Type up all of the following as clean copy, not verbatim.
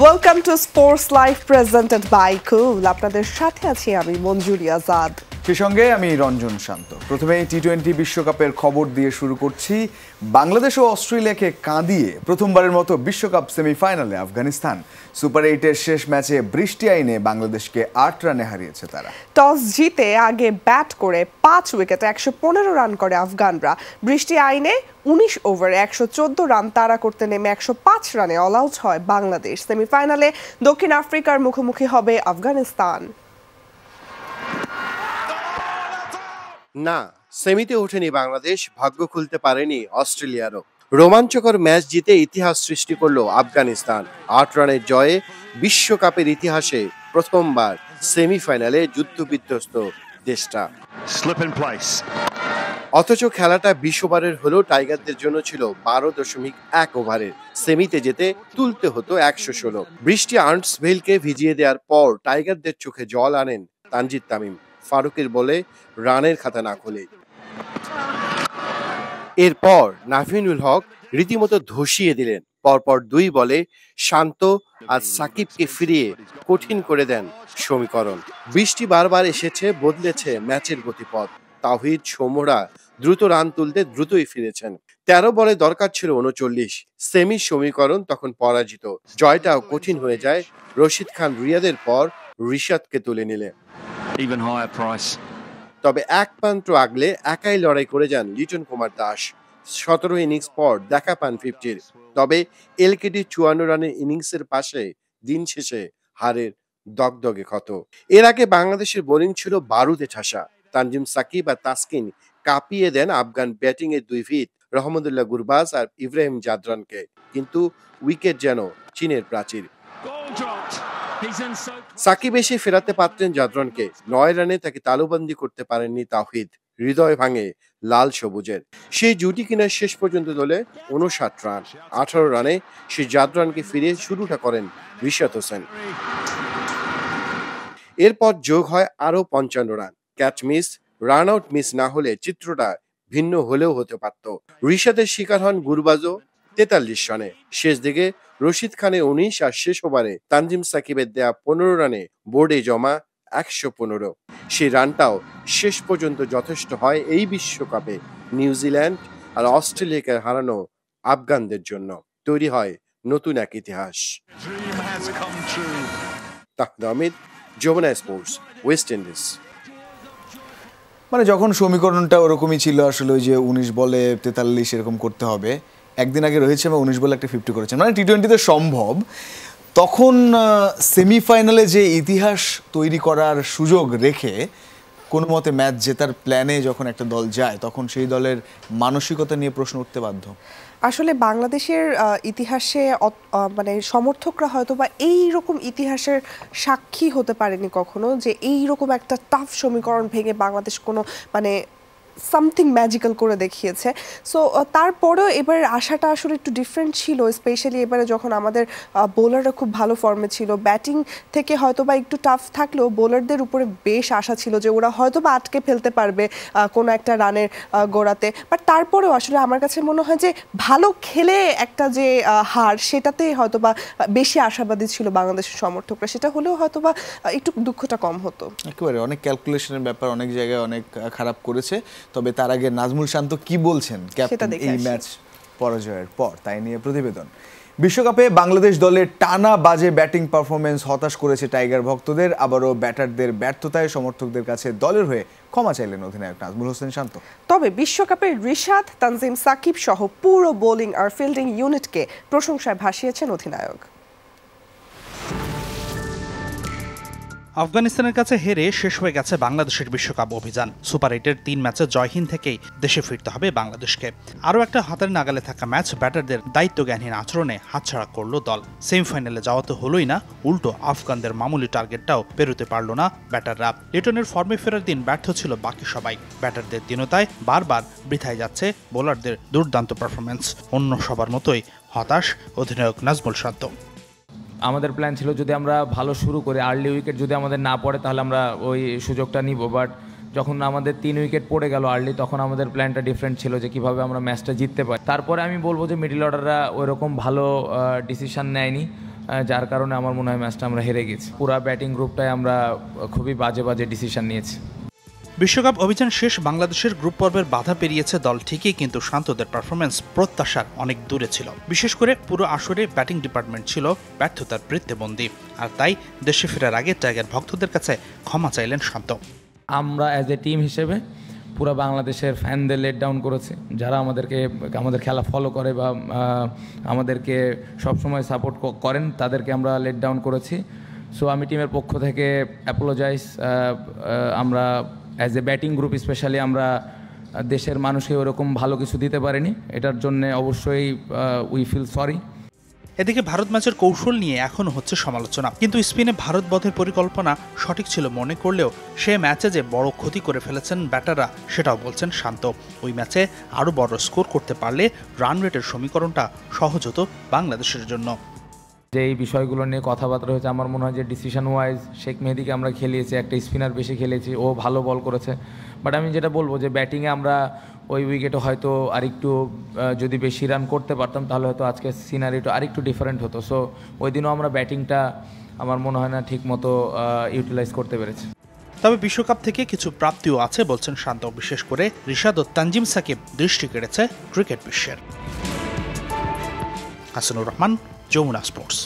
Welcome to sports live presented by Cool. আপনাদের সাথে আছি আমি মঞ্জুরি আজাদ, সেই সঙ্গে আমি রঞ্জন শান্ত। প্রথমেই টি-20 বিশ্বকাপের খবর দিয়ে শুরু করছি। বাংলাদেশ ও অস্ট্রেলিয়াকে কাঁদিয়ে প্রথমবারের মতো বিশ্বকাপ সেমিফাইনালে আফগানিস্তান। সুপার 8-এর শেষ ম্যাচে বৃষ্টি আইনে বাংলাদেশকে 8 রানে হারিয়েছে তারা। টস জিতে আগে ব্যাট করে 5 উইকেটে 115 রান করে আফগানরা। বৃষ্টি আইনে 19 ওভারে 114 রান তাড়া করতে নেমে 105 রানে অল আউট হয় বাংলাদেশ। সেমিফাইনালে দক্ষিণ আফ্রিকার মুখোমুখি হবে আফগানিস্তান। না, সেমিতে ওঠেনি বাংলাদেশ, ভাগ্য খুলতে পারেনি অস্ট্রেলিয়ারও। রোমাঞ্চকর ম্যাচ জিতে ইতিহাস সৃষ্টি করলো আফগানিস্তান। 8 রানের জয়ে বিশ্বকাপের ইতিহাসে প্রথমবার সেমিফাইনালে যুদ্ধবিধ্বস্ত দেশটা। অথচ খেলাটা 20 ওভারের হলেও টাইগারদের জন্য ছিল 12.1 ওভারের। সেমিতে যেতে তুলতে হতো 116। বৃষ্টি আর্নস্টভেলকে ভিজিয়ে দেওয়ার পর টাইগারদের চোখে জল আনেন তানজিদ তামিম। ফারুকের বলে রানের খাতা না খোলে। এরপর নাভিনুল হক রীতিমতো ধসিয়ে দিলেন। পরপর 2 বলে শান্ত আর সাকিবকে ফিরিয়ে কঠিন করে দেন সমীকরণ। বৃষ্টি বারবার এসেছে, বদলেছে ম্যাচের গতিপথ। তাওহিদ সৌম্যরা দ্রুত রান তুলতে দ্রুতই ফিরেছেন। 13 বলে দরকার ছিল 39। সেমি সমীকরণ তখন পরাজিত। জয়টাও কঠিন হয়ে যায় রশিদ খান রিয়াদের পর রিশাদকে তুলে নিলে। তবে এক প্রান্ত আগলে একাই লড়াই করে যান লিটন কুমার দাস। 17 ইনিংস পর দেখা পান 50। তবে এলকেডি 54 রানের ইনিংসের পাশে দিন শেষে হারের দগদগে ক্ষত। এর আগে বাংলাদেশের বোলিং ছিল বারুদে ঠাসা। তানজিম সাকিব আর তাসকিন কাঁপিয়ে দেন আফগান ব্যাটিং এর 2 ভিত রহমতুল্লাহ গুরবাজ আর ইব্রাহিম জাদরানকে। কিন্তু উইকেট যেন চীনের প্রাচীর। সাকিব এসে ফেরাতে পারতেন জাদরানকে। 9 রানে তাকে তালুবন্দি করতে পারেননি তাওহিদ। হৃদয় ভাঙে লাল সবুজের। সেই জুটি কিনা শেষ পর্যন্ত দলে 59 রান। 18 রানে সেই জাদরানকে ফিরিয়ে শুরুটা করেন রিশাদ হোসেন। এরপর যোগ হয় আরো 55 run. Catch miss, run out miss না হলে চিত্রটা ভিন্ন হলেও হতে পারত। রিশাদের শিকার হন গুরবাজও 43 রানে। শেষ দিকে রশিদ খানের 19 আর শেষ ওভারে তানজিম সাকিবের দেয়া 15 রানে বোর্ডে জমা 115। সেই রানটাও শেষ পর্যন্ত যথেষ্ট হয় এই বিশ্বকাপে নিউজিল্যান্ড আর অস্ট্রেলিয়াকে হারানো আফগানদের জন্য। তৈরি হয় নতুন এক ইতিহাস। Tahmid Ahmed, Jamuna sports, West Indies. মানে যখন সমীকরণটা ওরকমই ছিল আসলে, ওই যে 19 বলে 43 এরকম করতে হবে। একদিন আগে রোহিত শর্মা 19 বলে একটা 50 করেছেন, মানে টি-20তে সম্ভব। তখন সেমিফাইনালে যে ইতিহাস তৈরি করার সুযোগ রেখে কোনো মতে ম্যাচ জেতার প্ল্যানে যখন একটা দল যায়, তখন সেই দলের মানসিকতা নিয়ে প্রশ্ন উঠতে বাধ্য। আসলে বাংলাদেশের ইতিহাসে মানে সমর্থকরা হয়তো বা এইরকম ইতিহাসের সাক্ষী হতে পারেনি কখনো, যে এইরকম একটা টাফ সমীকরণ ভেঙে বাংলাদেশ কোনো মানে সামথিং ম্যাজিক্যাল করে দেখিয়েছে। সো তারপরেও এবারের আশাটা আসলে একটু ডিফারেন্ট ছিল, স্পেশালি এবারে যখন আমাদের বোলাররা খুব ভালো ফর্মে ছিল। ব্যাটিং থেকে হয়তো বা একটু টাফ থাকলেও বোলারদের উপরে বেশ আশা ছিল যে ওরা হয়তো বা আটকে ফেলতে পারবে কোনো একটা রানের গোড়াতে। বাট তারপরেও আসলে আমার কাছে মনে হয় যে ভালো খেলে একটা যে হার, সেটাতে হয়তো বা বেশি আশাবাদী ছিল বাংলাদেশের সমর্থকরা। সেটা হলেও হয়তো বা একটু দুঃখটা কম হতো। একেবারে অনেক ক্যালকুলেশনের ব্যাপার, অনেক জায়গায় অনেক খারাপ করেছে। তবে তার আগে নাজমুল শান্ত কি বলছেন ক্যাপ্টেন এই ম্যাচ পরাজয়ের পর, তাই নিয়ে প্রতিবেদন। বিশ্বকাপে বাংলাদেশ দলের টানা বাজে ব্যাটিং পারফরমেন্স হতাশ করেছে টাইগার ভক্তদের। আবারও ব্যাটারদের ব্যর্থতায় সমর্থকদের কাছে দলের হয়ে ক্ষমা চাইলেন অধিনায়ক নাজমুল হোসেন শান্ত। তবে বিশ্বকাপে রিশাদ, তানজিম সাকিব সহ পুরো বোলিং আর ফিল্ডিং ইউনিটকে প্রশংসায় ভাসিয়েছেন অধিনায়ক। আফগানিস্তানের কাছে হেরে শেষ হয়ে গেছে বাংলাদেশের বিশ্বকাপ অভিযান। সুপার 8-এর 3 ম্যাচে জয়হীন থেকেই দেশে ফিরতে হবে বাংলাদেশকে। আরও একটা হাতের নাগালে থাকা ম্যাচ ব্যাটারদের দায়িত্বজ্ঞানহীন আচরণে হাতছাড়া করল দল। সেমিফাইনালে যাওয়া তো হলোই না, উল্টো আফগানদের মামুলি টার্গেটটাও পেরোতে পারল না ব্যাটাররা। লিটনের ফর্মে ফেরার দিন ব্যর্থ ছিল বাকি সবাই। ব্যাটারদের দীনতায় বারবার বৃথায় যাচ্ছে বোলারদের দুর্দান্ত পারফরমেন্স। অন্য সবার মতোই হতাশ অধিনায়ক নাজমুল শান্ত। আমাদের প্ল্যান ছিল যদি আমরা ভালো শুরু করি, আর্লি উইকেট যদি আমাদের না পড়ে তাহলে আমরা ওই সুযোগটা নিব। বাট যখন আমাদের 3 উইকেট পড়ে গেল আর্লি, তখন আমাদের প্ল্যানটা ডিফারেন্ট ছিল যে কিভাবে আমরা ম্যাচটা জিততে পারি। তারপরে আমি বলবো যে মিডল অর্ডাররা ওইরকম ভালো ডিসিশন নেয়নি। যার কারণে আমার মনে হয় ম্যাচটা আমরা হেরে গেছি। পুরা ব্যাটিং গ্রুপটাই আমরা খুবই বাজে বাজে ডিসিশন নিয়েছি। বিশ্বকাপ অভিযান শেষ, বাংলাদেশের গ্রুপ পর্বের বাধা পেরিয়েছে দল ঠিকই, কিন্তু শান্তদের পারফরম্যান্স প্রত্যাশার অনেক দূরে ছিল। বিশেষ করে পুরো আসরে ব্যাটিং ডিপার্টমেন্ট ছিল ব্যর্থতার বৃত্তবন্দী, আর তাই দেশে ফেরার আগে টাইগার ভক্তদের কাছে ক্ষমা চাইলেন শান্ত। আমরা অ্যাজ এ টিম হিসেবে পুরো বাংলাদেশের ফ্যানদের লেট ডাউন করেছি, যারা আমাদের খেলা ফলো করে বা আমাদেরকে সবসময় সাপোর্ট করেন, তাদেরকে আমরা লেট ডাউন করেছি। সো আমি টিমের পক্ষ থেকে অ্যাপোলোজাইজ। আমরা as a batting group specially আমরা দেশের মানুষকে ওরকম ভালো কিছু দিতে পারিনি, এটার জন্য অবশ্যই উই ফিল সরি। এদিকে ভারত ম্যাচের কৌশল নিয়ে এখনও হচ্ছে সমালোচনা, কিন্তু স্পিনে ভারত বধের পরিকল্পনা সঠিক ছিল মনে করলেও সে ম্যাচে যে বড় ক্ষতি করে ফেলেছেন ব্যাটাররা, সেটাও বলছেন শান্ত। ওই ম্যাচে আরও বড় স্কোর করতে পারলে রান রেটের সমীকরণটা সহজ হতো বাংলাদেশের জন্য। যে এই বিষয়গুলো নিয়ে কথাবার্তা হয়েছে, আমার মনে হয় যে ডিসিশন ওয়াইজ শেখ মেহেদিকে আমরা খেলিয়েছি, একটা স্পিনার বেশি খেলেছি, ও ভালো বল করেছে। বাট আমি যেটা বলবো যে ব্যাটিংয়ে আমরা ওই উইকেটে হয়তো আরেকটু যদি বেশি রান করতে পারতাম তাহলে হয়তো আজকে সিনারিটা আরেকটু ডিফারেন্ট হতো। সো ওই দিনও আমরা ব্যাটিংটা আমার মনে হয় না ঠিক মতো ইউটিলাইজ করতে পেরেছি। তবে বিশ্বকাপ থেকে কিছু প্রাপ্তিও আছে বলছেন শান্ত, বিশেষ করে রিশাদ ও তানজিম সাকিব দৃষ্টি কেড়েছে ক্রিকেট বিশ্বের। হাসানুর রহমান, যমুনা স্পোর্টস।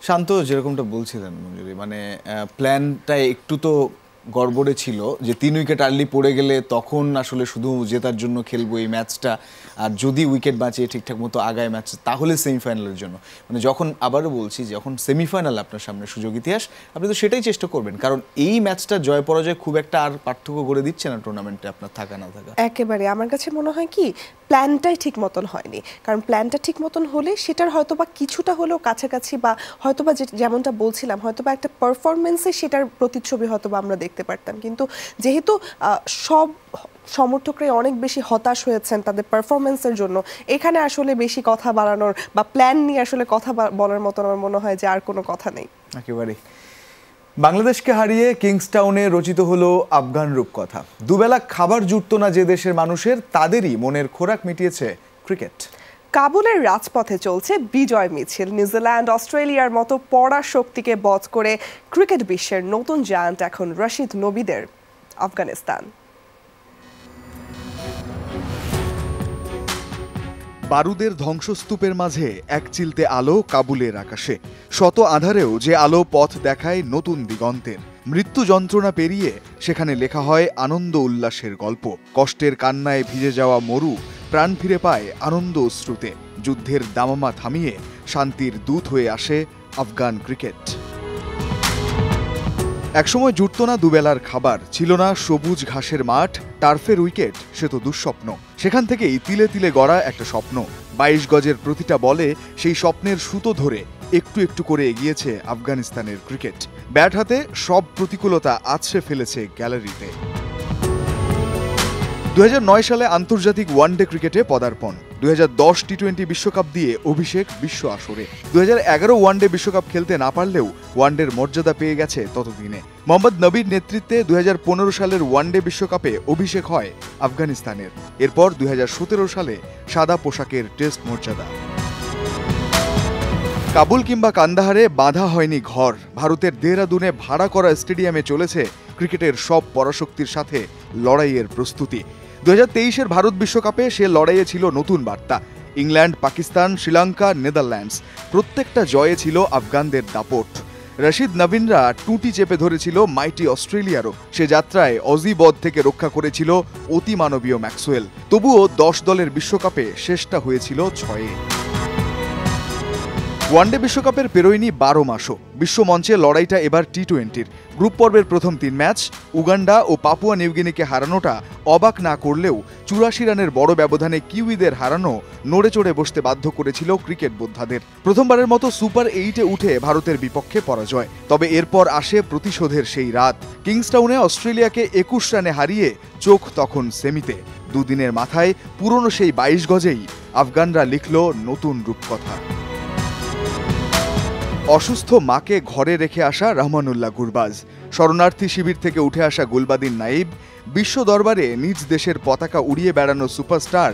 শান্ত যেরকমটা বলছিলেন মঞ্জুরি, মানে প্ল্যানটা একটু তো গড়বড়ে ছিল যে 3 উইকেট আর্লি পড়ে গেলে তখন আসলে শুধু জেতার জন্য খেলবো এই ম্যাচটা, আর যদি উইকেট বাঁচিয়ে ঠিকঠাক মতো আগায় ম্যাচ তাহলে সেমিফাইনালের জন্য। মানে যখন আবারও বলছি, যখন সেমিফাইনাল আপনার সামনে সুযোগ ইতিহাস, আপনি তো সেটাই চেষ্টা করবেন, কারণ এই ম্যাচটা জয় পরাজয় খুব একটা আর পার্থক্য করে দিচ্ছে না টুর্নামেন্টে আপনার থাকা না থাকা। একেবারে আমার কাছে মনে হয় কি প্ল্যানটাই ঠিক মতন হয়নি, কারণ প্ল্যানটা ঠিক মতন হলে সেটার হয়তোবা কিছুটা হলেও কাছাকাছি বা হয়তোবা যেমনটা বলছিলাম হয়তোবা একটা পারফরমেন্সে সেটার প্রতিচ্ছবি হয়তোবা আমরা দেখতে পারতাম। কিন্তু যেহেতু সব সমর্থকরাই অনেক বেশি হতাশ হয়েছেন তাদের পারফরমেন্সের জন্য, এখানে আসলে বেশি কথা বাড়ানোর বা প্ল্যান নিয়ে আসলে কথা বলার মতন আমার মনে হয় যে আর কোনো কথা নেই। একেবারেই। বাংলাদেশকে হারিয়ে কিংসটাউনে রচিত হলো আফগান রূপকথা। দুবেলা খাবার জুটতো না যে দেশের মানুষের, তাদেরই মনের খোরাক মিটিয়েছে ক্রিকেট। কাবুলের রাজপথে চলছে বিজয় মিছিল। নিউজিল্যান্ড, অস্ট্রেলিয়ার মতো পড়া শক্তিকে বধ করে ক্রিকেট বিশ্বের নতুন জায়ান্ট এখন রশিদ নবীদের আফগানিস্তান। বারুদের ধ্বংসস্তূপের মাঝে এক চিলতে আলো কাবুলের আকাশে। শত আঁধারেও যে আলো পথ দেখায় নতুন দিগন্তের। মৃত্যু যন্ত্রণা পেরিয়ে সেখানে লেখা হয় আনন্দ উল্লাসের গল্প। কষ্টের কান্নায় ভিজে যাওয়া মরু প্রাণ ফিরে পায় আনন্দ অশ্রুতে। যুদ্ধের দামামা থামিয়ে শান্তির দূত হয়ে আসে আফগান ক্রিকেট। একসময় জুটত না দুবেলার খাবার, ছিল না সবুজ ঘাসের মাঠ, টার্ফের উইকেট, সে তো দুঃস্বপ্ন। সেখান থেকেই তিলে তিলে গড়া একটা স্বপ্ন। 22 গজের প্রতিটা বলে সেই স্বপ্নের সুতো ধরে একটু একটু করে এগিয়েছে আফগানিস্তানের ক্রিকেট। ব্যাট হাতে সব প্রতিকূলতা আছড়ে ফেলেছে গ্যালারিতে। 2009 সালে আন্তর্জাতিক ওয়ানডে ক্রিকেটে পদার্পণ। 2010 টি-20 বিশ্বকাপ দিয়ে অভিষেক বিশ্ব আসরে। 2011 ওয়ানডে বিশ্বকাপ খেলতে না পারলেও ওয়ানডের মর্যাদা পেয়ে গেছে ততদিনে। মোহাম্মদ নবীর নেতৃত্বে 2015 সালের ওয়ানডে বিশ্বকাপে অভিষেক হয় আফগানিস্তানের। এরপর 2017 সালে সাদা পোশাকের টেস্ট মর্যাদা। কাবুল কিংবা কান্দাহারে বাঁধা হয়নি ঘর। ভারতের দেহরাদুনে ভাড়া করা স্টেডিয়ামে চলেছে ক্রিকেটের সব পরাশক্তির সাথে লড়াইয়ের প্রস্তুতি। 2023-এর ভারত বিশ্বকাপে সে লড়াইয়ে ছিল নতুন বার্তা। ইংল্যান্ড, পাকিস্তান, শ্রীলঙ্কা, নেদারল্যান্ডস প্রত্যেকটা জয়ে ছিল আফগানদের দাপট। রশিদ নবীনরা টুটি চেপে ধরেছিল মাইটি অস্ট্রেলিয়ারও। সে যাত্রায় অজি বধ থেকে রক্ষা করেছিল অতিমানবীয় ম্যাক্সওয়েল। তবুও 10 দলের বিশ্বকাপে শেষটা হয়েছিল 6-এ। ওয়ানডে বিশ্বকাপের পেরোয়নি 12 মাসও। বিশ্বমঞ্চে লড়াইটা এবার টি-20-র। গ্রুপ পর্বের প্রথম 3 ম্যাচ উগান্ডা ও পাপুয়া নিউগিনিকে হারানোটা অবাক না করলেও 84 রানের বড় ব্যবধানে কিউইদের হারানো নড়ে চড়ে বসতে বাধ্য করেছিল ক্রিকেট বোদ্ধাদের। প্রথমবারের মতো সুপার 8-এ উঠে ভারতের বিপক্ষে পরাজয়। তবে এরপর আসে প্রতিশোধের সেই রাত। কিংসটাউনে অস্ট্রেলিয়াকে 21 রানে হারিয়ে চোখ তখন সেমিতে। দুদিনের মাথায় পুরনো সেই 22 গজেই আফগানরা লিখল নতুন রূপকথা। অসুস্থ মাকে ঘরে রেখে আসা রহমানুল্লাহ গুরবাজ, শরণার্থী শিবির থেকে উঠে আসা গুলবাদিন নাইব, বিশ্ব দরবারে নিজ দেশের পতাকা উড়িয়ে বেড়ানো সুপারস্টার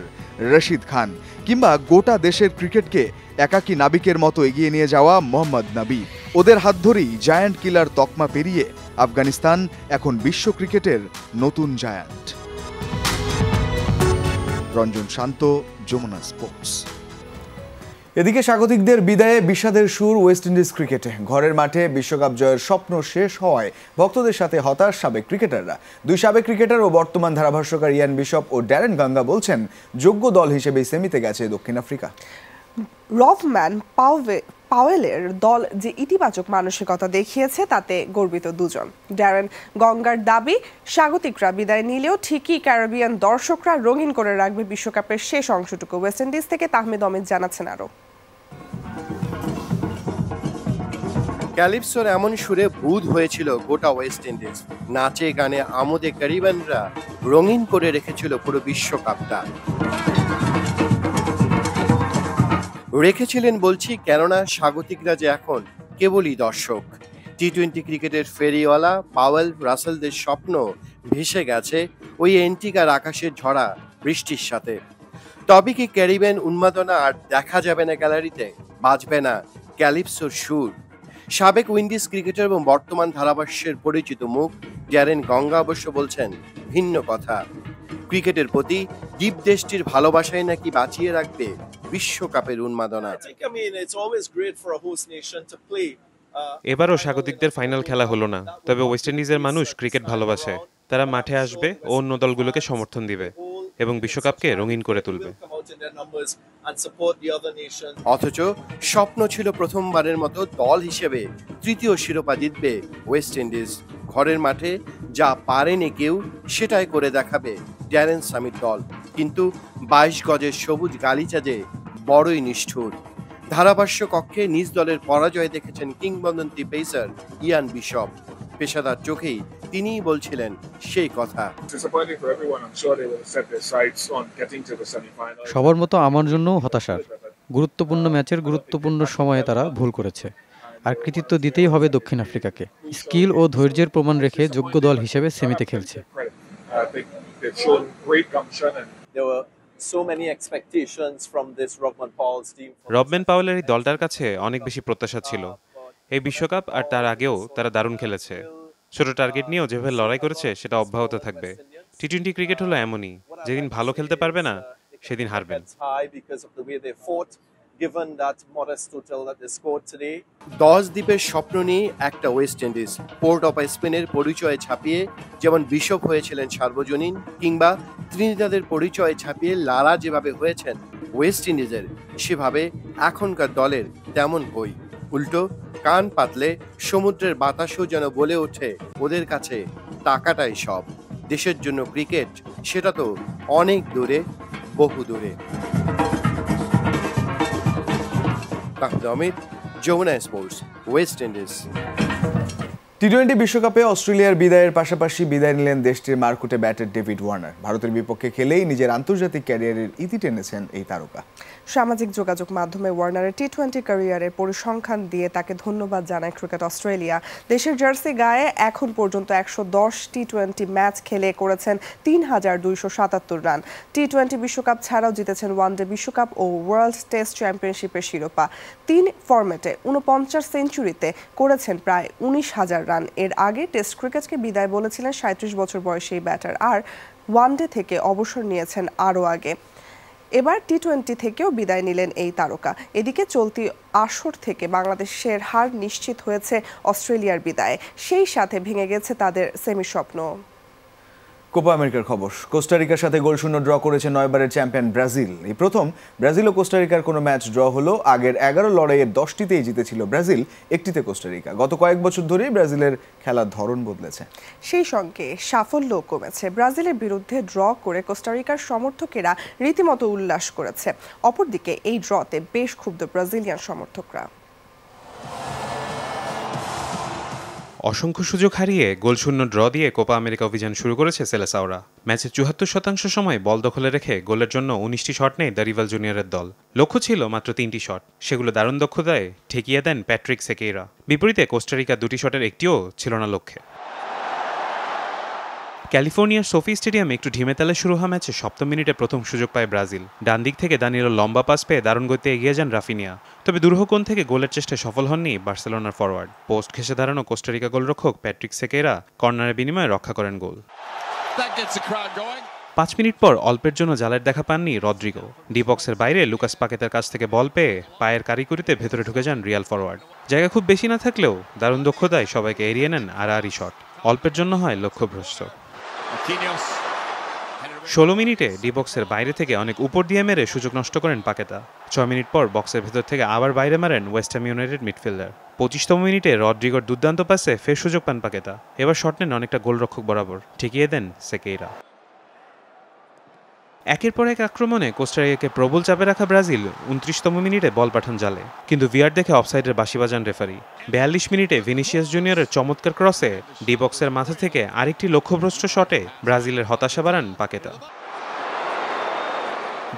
রশিদ খান, কিংবা গোটা দেশের ক্রিকেটকে একাকী নাবিকের মতো এগিয়ে নিয়ে যাওয়া মোহাম্মদ নবী। ওদের হাত ধরেই জায়ান্ট কিলার তকমা পেরিয়ে আফগানিস্তান এখন বিশ্ব ক্রিকেটের নতুন জায়ান্ট। রঞ্জন শান্ত, যমুনা স্পোর্টস। এদিকে স্বাগতিকদের বিদায়ে বিষাদের সুর ওয়েস্ট ইন্ডিজ ক্রিকেটে। ঘরের মাঠে বিশ্বকাপ জয়ের স্বপ্ন শেষ হওয়ায় ভক্তদের সাথে হতাশ সাবেক ক্রিকেটাররা। দুই সাবেক ক্রিকেটার ও বর্তমান ধারাভাষ্যকার ইয়ান বিশপ ও ড্যারেন গাঙ্গা বলছেন, যোগ্য দল হিসেবে সেমিতে গেছে দক্ষিণ আফ্রিকা। রভম্যান পাওয়েলের দল যে ইতিবাচক মানসিকতা দেখিয়েছে তাতে গর্বিত দুজন। ড্যারেন গঙ্গার দাবি, স্বাগতিকরা বিদায় নিলেও ঠিকই ক্যারিবিয়ান দর্শকরা রঙিন করে রাখবে বিশ্বকাপের শেষ অংশটুকু। ওয়েস্ট ইন্ডিজ থেকে তাহমিদ অমিত জানাচ্ছেন আরো। ক্যালিপসোর এমন সুরে বুঁদ হয়েছিল গোটা ওয়েস্ট ইন্ডিজ। নাচে গানে আমোদে ক্যারিবিয়ানরা রঙিন করে রেখেছিল পুরো বিশ্বকাপটা। রেখেছিলেন বলছি, কেননা স্বাগতিকরা যে এখন কেবলই দর্শক। টি-20 ক্রিকেটের ফেরিওয়ালা পাওয়েল রাসেলদের স্বপ্ন ভেসে গেছে ওই এন্টিকার আকাশের ঝরা বৃষ্টির সাথে। তবে কি ক্যারিবিয়ান উন্মাদনা আর দেখা যাবে না গ্যালারিতে? বাজবে না ক্যালিপসোর সুর? সাবেক উইন্ডিজ ক্রিকেটার এবং বর্তমান ধারাভাষ্যের পরিচিত মুখ ড্যারেন গঙ্গা অবশ্য বলছেন ভিন্ন কথা। ক্রিকেটের প্রতি দ্বীপ দেশটির ভালোবাসায় নাকি বাঁচিয়ে রাখবে বিশ্বকাপের উন্মাদনা। এবারও স্বাগতিকদের ফাইনাল খেলা হলো না, তবে ওয়েস্ট ইন্ডিজের মানুষ ক্রিকেট ভালোবাসে। তারা মাঠে আসবে ও অন্য দলগুলোকে সমর্থন দিবে এবং বিশ্বকাপকে রঙিন করে তুলবে। অথচ স্বপ্ন ছিল প্রথমবারের মতো দল হিসেবে তৃতীয় শিরোপা জিতবে ওয়েস্ট ইন্ডিজ। ঘরের মাঠে যা পারেনি কেউ সেটাই করে দেখাবে ড্যারেন সামির দল। কিন্তু 22 গজের সবুজ গালিচা যে বড়ই নিষ্ঠুর। ধারাভাষ্য কক্ষে নিজ দলের পরাজয় দেখেছেন কিংবদন্তি পেসার ইয়ান বিশপ। পেশাদার চোখেই তিনিই বলছিলেন সেই কথা। সবার মতো আমার জন্য হতাশার। গুরুত্বপূর্ণ ম্যাচের গুরুত্বপূর্ণ সময়ে তারা ভুল করেছে, আর কৃতিত্ব দিতেই হবে দক্ষিণ আফ্রিকাকে। স্কিল ও ধৈর্যের প্রমাণ রেখে যোগ্য দল হিসেবে সেমিতে খেলছে। রবম্যান পাওয়েলের এই দলটার কাছে অনেক বেশি প্রত্যাশা ছিল। এই বিশ্বকাপ আর তার আগেও তারা দারুণ খেলেছে। ছোট টার্গেট নিয়েও যেভাবে লড়াই করেছে সেটা অব্যাহত থাকবে। টি-20 ক্রিকেট হলো এমনই, যেদিন ভালো খেলতে পারবে না সেদিন হারবেন। 10 দ্বীপের স্বপ্ন নিয়ে একটা ওয়েস্ট ইন্ডিজ। পোর্ট অফ স্পেনের পরিচয় ছাপিয়ে যেমন বিশপ হয়েছিলেন সার্বজনীন, কিংবা ত্রিনিদাদের পরিচয় ছাপিয়ে লারা যেভাবে হয়েছেন ওয়েস্ট ইন্ডিজের, সেভাবে এখনকার দলের তেমন কই। উল্টো কান পাতলে সমুদ্রের বাতাসও যেন বলে ওঠে ওদের কাছে টাকাটাই সব। দেশের জন্য ক্রিকেট, সেটা তো অনেক দূরে, বহু দূরে। Tahmid Amit, Jamuna sports, West Indies. টি-20 বিশ্বকাপে অস্ট্রেলিয়ার বিদায়ের পাশাপাশি বিদায় নিলেন দেশটির মারকুটে ব্যাটার ডেভিড ওয়ার্নার। ভারতের বিপক্ষে খেলেই নিজের আন্তর্জাতিক ক্যারিয়ারের ইতি টেনেছেন এই তারকা। সামাজিক যোগাযোগ মাধ্যমে ওয়ার্নারের টি-20 ক্যারিয়ারের পরিসংখ্যান দিয়ে তাকে ধন্যবাদ জানায় ক্রিকেট অস্ট্রেলিয়া। দেশের জার্সি গায়ে এখন পর্যন্ত 110 টি-20 ম্যাচ খেলে করেছেন 3277 রান। টি-20 বিশ্বকাপ ছাড়াও জিতেছেন ওয়ানডে বিশ্বকাপ ও ওয়ার্ল্ড টেস্ট চ্যাম্পিয়নশিপের শিরোপা। 3 ফরম্যাটে 49 সেঞ্চুরিতে করেছেন প্রায় 19,000 রান। এর আগে টেস্ট ক্রিকেটকে বিদায় বলেছিলেন 37 বছর বয়সী এই ব্যাটার, আর ওয়ানডে থেকে অবসর নিয়েছেন আরও আগে। এবার টি-20 থেকেও বিদায় নিলেন এই তারকা। এদিকে চলতি আসর থেকে বাংলাদেশের হার নিশ্চিত হয়েছে অস্ট্রেলিয়ার বিদায়ে, সেই সাথে ভেঙে গেছে তাদের সেমি স্বপ্ন। কোপা আমেরিকার খবর। কোস্টারিকার সাথে গোলশূন্য ড্র করেছে 9 বারের চ্যাম্পিয়ন ব্রাজিল। এই প্রথম ব্রাজিল ও কোস্টারিকার কোনো ম্যাচ ড্র হলো। আগের 11 লড়াইয়ের 10টিতেই জিতেছিল ব্রাজিল, একটিতে কোস্টারিকা। গত কয়েক বছর ধরেই ব্রাজিলের খেলার ধরন বদলেছে, সেই সঙ্গে সাফল্যও কমেছে। ব্রাজিলের বিরুদ্ধে ড্র করে কোস্টারিকার সমর্থকেরা রীতিমতো উল্লাস করেছে। অপরদিকে এই ড্রতে বেশ ক্ষুব্ধ ব্রাজিলিয়ান সমর্থকরা। অসংখ্য সুযোগ হারিয়ে গোলশূন্য ড্র দিয়ে কোপা আমেরিকা অভিযান শুরু করেছে সেলেসাওরা। ম্যাচের 74% সময় বল দখলে রেখে গোলের জন্য 19টি শট নেয় দ্য রিভাল জুনিয়রের দল। লক্ষ্য ছিল মাত্র 3টি শট, সেগুলো দারুণ দক্ষতায় ঠেকিয়ে দেন প্যাট্রিক সেকেইরা। বিপরীতে কোস্টারিকা 2টি শটের একটিও ছিল না লক্ষ্যে। ক্যালিফোর্নিয়ার সোফি স্টেডিয়ামে একটু ঢিমেতালে শুরু হওয়া ম্যাচে 7ম মিনিটে প্রথম সুযোগ পায় ব্রাজিল। ডান দিক থেকে দানিয়েলো লম্বা পাস পেয়ে দারুণ গতিতে এগিয়ে যান রাফিনিয়া। তবে দুরূহকোণ থেকে গোলের চেষ্টায় সফল হননি বার্সেলোনার ফরওয়ার্ড। পোস্ট ঘেঁষে দাঁড়ানো কোস্টারিকা গোলরক্ষক প্যাট্রিক সেকেইরা কর্নারের বিনিময়ে রক্ষা করেন গোল। 5 মিনিট পর অল্পের জন্য জালের দেখা পাননি রদ্রিগো। ডি বক্সের বাইরে লুকাস পাকেতার কাছ থেকে বল পেয়ে পায়ের কারিকুরিতে ভেতরে ঢুকে যান রিয়াল ফরওয়ার্ড। জায়গা খুব বেশি না থাকলেও দারুণ দক্ষতায় সবাইকে এড়িয়ে নেন আড়াআড়ি শট। অল্পের জন্য হয় লক্ষ্যভ্রষ্ট। 16 মিনিটে ডি বক্সের বাইরে থেকে অনেক উপর দিয়ে মেরে সুযোগ নষ্ট করেন পাকেতা। 6 মিনিট পর বক্সের ভেতর থেকে আবার বাইরে মারেন ওয়েস্ট হ্যাম ইউনাইটেড মিডফিল্ডার। 25তম মিনিটে রদ্রিগোর দুর্দান্ত পাসে ফের সুযোগ পান পাকেতা। এবার শট নেন অনেকটা গোলরক্ষক বরাবর, ঠেকিয়ে দেন সেকেইরা। একের পর এক আক্রমণে কোস্টারিকাকে প্রবল চাপে রাখা ব্রাজিল 29তম মিনিটে বল পাঠান জালে, কিন্তু ভিআর দেখে অফসাইডের বাঁশি বাজান রেফারি। 42 মিনিটে ভিনিসিয়াস জুনিয়রের চমৎকার ক্রসে ডি বক্সের মাথা থেকে আরেকটি লক্ষ্যভ্রষ্ট শটে ব্রাজিলের হতাশা বাড়ান পাকেতা।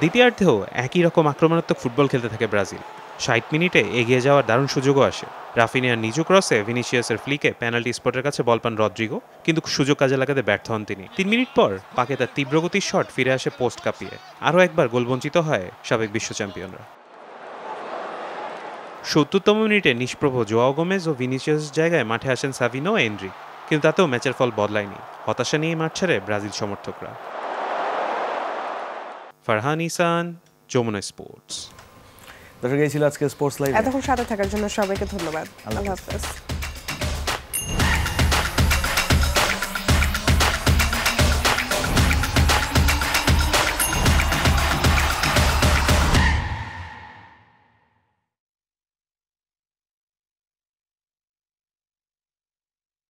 দ্বিতীয়ার্ধেও একই রকম আক্রমণাত্মক ফুটবল খেলতে থাকে ব্রাজিল। 60 মিনিটে এগিয়ে যাওয়ার দারুণ সুযোগও আসে। রাফিনিয়ার নিচু ক্রসে ভিনিসিয়াসের ফ্লিকে পেনাল্টি স্পটের কাছে বল পান রদ্রিগো, কিন্তু সুযোগ কাজে লাগাতে ব্যর্থ হন তিনি। 3 মিনিট পর পাকেতার তীব্রগতির শট ফিরে আসে পোস্ট কাঁপিয়ে। আরও একবার গোলবঞ্চিত হয় সাবেক বিশ্ব চ্যাম্পিয়নরা। 70তম মিনিটে নিষ্প্রভ জোয়াও গোমেজ ও ভিনিসিয়াস জায়গায় মাঠে আসেন সাভিনো ও এন্ড্রিক, কিন্তু তাতেও ম্যাচের ফল বদলায়নি। হতাশা নিয়ে মাঠ ছাড়ে ব্রাজিল সমর্থকরা। ফারহান ইসান, যমুনা স্পোর্টস। দর্শক, এই ছিল আজকে স্পোর্টস লাইভ। এতক্ষণ সাথে থাকার জন্য সবাইকে ধন্যবাদ। আল্লাহ হাফেজ।